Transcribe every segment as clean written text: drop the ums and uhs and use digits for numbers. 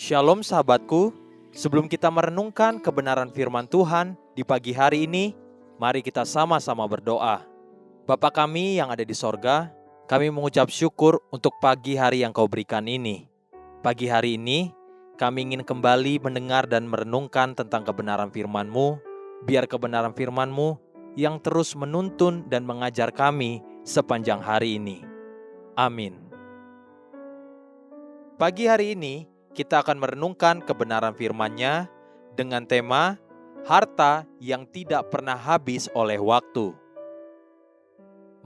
Shalom sahabatku, sebelum kita merenungkan kebenaran firman Tuhan di pagi hari ini, mari kita sama-sama berdoa. Bapa kami yang ada di sorga, kami mengucap syukur untuk pagi hari yang Kau berikan ini. Pagi hari ini, kami ingin kembali mendengar dan merenungkan tentang kebenaran firman-Mu, biar kebenaran firman-Mu yang terus menuntun dan mengajar kami sepanjang hari ini. Amin. Pagi hari ini, kita akan merenungkan kebenaran firman-Nya dengan tema harta yang tidak pernah habis oleh waktu.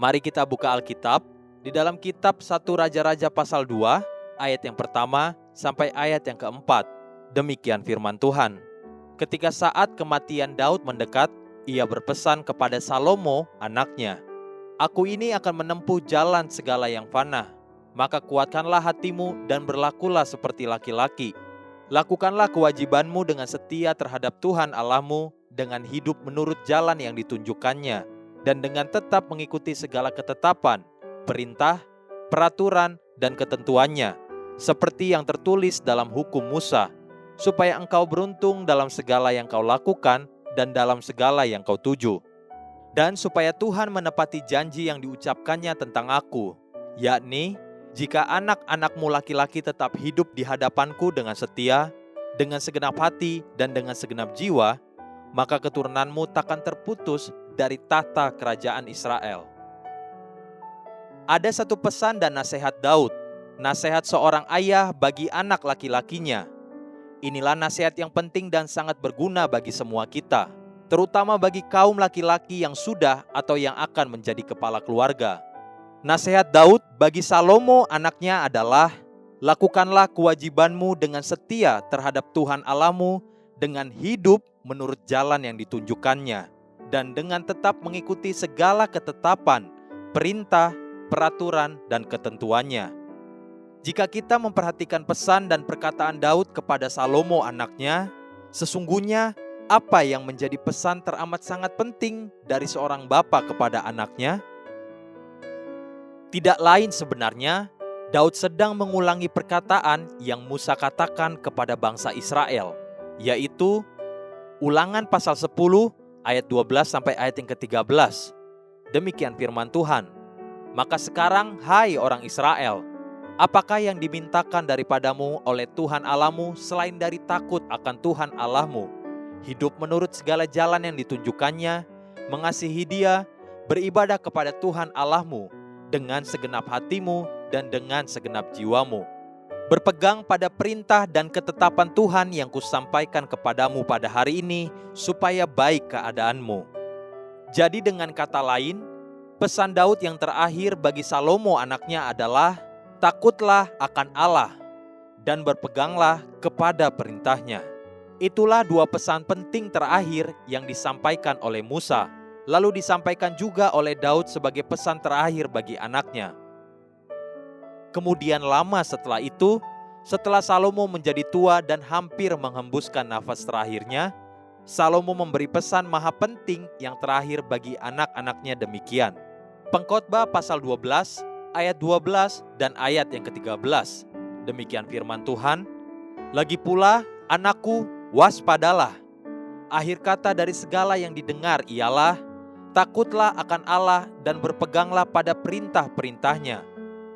Mari kita buka Alkitab di dalam kitab 1 Raja-Raja pasal 2 ayat yang pertama sampai ayat yang keempat. Demikian firman Tuhan. Ketika saat kematian Daud mendekat, ia berpesan kepada Salomo anaknya, "Aku ini akan menempuh jalan segala yang fana. Maka kuatkanlah hatimu dan berlakulah seperti laki-laki. Lakukanlah kewajibanmu dengan setia terhadap Tuhan Allahmu dengan hidup menurut jalan yang ditunjukkannya dan dengan tetap mengikuti segala ketetapan, perintah, peraturan, dan ketentuannya, seperti yang tertulis dalam hukum Musa, supaya engkau beruntung dalam segala yang kau lakukan dan dalam segala yang kau tuju. Dan supaya Tuhan menepati janji yang diucapkannya tentang aku, yakni, jika anak-anakmu laki-laki tetap hidup di hadapanku dengan setia, dengan segenap hati dan dengan segenap jiwa, maka keturunanmu takkan terputus dari tahta kerajaan Israel." Ada satu pesan dan nasihat Daud, nasihat seorang ayah bagi anak laki-lakinya. Inilah nasihat yang penting dan sangat berguna bagi semua kita, terutama bagi kaum laki-laki yang sudah atau yang akan menjadi kepala keluarga. Nasihat Daud bagi Salomo anaknya adalah, lakukanlah kewajibanmu dengan setia terhadap Tuhan Allahmu dengan hidup menurut jalan yang ditunjukkannya dan dengan tetap mengikuti segala ketetapan, perintah, peraturan, dan ketentuannya. Jika kita memperhatikan pesan dan perkataan Daud kepada Salomo anaknya, sesungguhnya apa yang menjadi pesan teramat sangat penting dari seorang bapa kepada anaknya? Tidak lain sebenarnya, Daud sedang mengulangi perkataan yang Musa katakan kepada bangsa Israel, yaitu Ulangan pasal 10 ayat 12 sampai ayat yang ke-13. Demikian firman Tuhan. "Maka sekarang, hai orang Israel, apakah yang dimintakan daripadamu oleh Tuhan Allahmu selain dari takut akan Tuhan Allahmu, hidup menurut segala jalan yang ditunjukkannya, mengasihi Dia, beribadah kepada Tuhan Allahmu dengan segenap hatimu dan dengan segenap jiwamu, berpegang pada perintah dan ketetapan Tuhan yang kusampaikan kepadamu pada hari ini, supaya baik keadaanmu." Jadi dengan kata lain, pesan Daud yang terakhir bagi Salomo anaknya adalah, takutlah akan Allah dan berpeganglah kepada perintahnya. Itulah dua pesan penting terakhir yang disampaikan oleh Musa, lalu disampaikan juga oleh Daud sebagai pesan terakhir bagi anaknya. Kemudian lama setelah itu, setelah Salomo menjadi tua dan hampir menghembuskan nafas terakhirnya, Salomo memberi pesan maha penting yang terakhir bagi anak-anaknya demikian. Pengkhotbah pasal 12 ayat 12 dan ayat yang ke-13. Demikian firman Tuhan, "Lagi pula, anakku, waspadalah. Akhir kata dari segala yang didengar ialah, takutlah akan Allah dan berpeganglah pada perintah-perintahnya,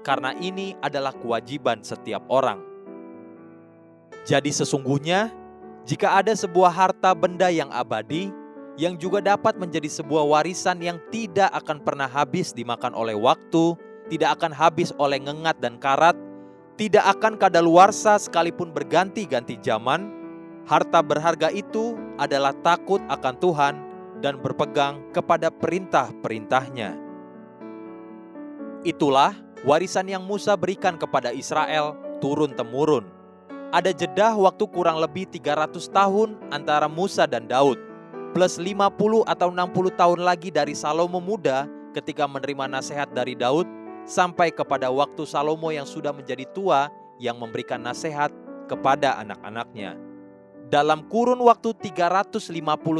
karena ini adalah kewajiban setiap orang." Jadi sesungguhnya, jika ada sebuah harta benda yang abadi, yang juga dapat menjadi sebuah warisan yang tidak akan pernah habis dimakan oleh waktu, tidak akan habis oleh ngengat dan karat, tidak akan kadaluarsa sekalipun berganti-ganti zaman, harta berharga itu adalah takut akan Tuhan dan berpegang kepada perintah-perintahnya. Itulah warisan yang Musa berikan kepada Israel turun-temurun. Ada jeda waktu kurang lebih 300 tahun antara Musa dan Daud, plus 50 atau 60 tahun lagi dari Salomo muda ketika menerima nasihat dari Daud, sampai kepada waktu Salomo yang sudah menjadi tua yang memberikan nasihat kepada anak-anaknya. Dalam kurun waktu 350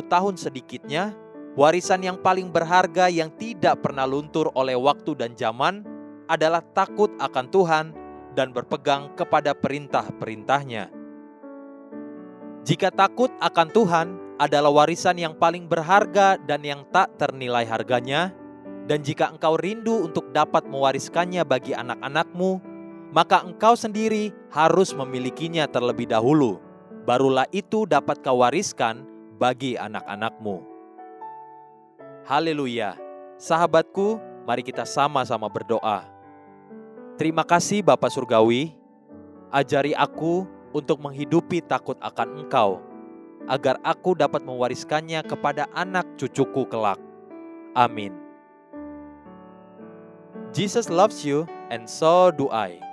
tahun sedikitnya, warisan yang paling berharga yang tidak pernah luntur oleh waktu dan zaman adalah takut akan Tuhan dan berpegang kepada perintah-perintahnya. Jika takut akan Tuhan adalah warisan yang paling berharga dan yang tak ternilai harganya, dan jika engkau rindu untuk dapat mewariskannya bagi anak-anakmu, maka engkau sendiri harus memilikinya terlebih dahulu. Barulah itu dapat kau wariskan bagi anak-anakmu. Haleluya. Sahabatku, mari kita sama-sama berdoa. Terima kasih Bapa Surgawi, ajari aku untuk menghidupi takut akan Engkau, agar aku dapat mewariskannya kepada anak cucuku kelak. Amin. Jesus loves you and so do I.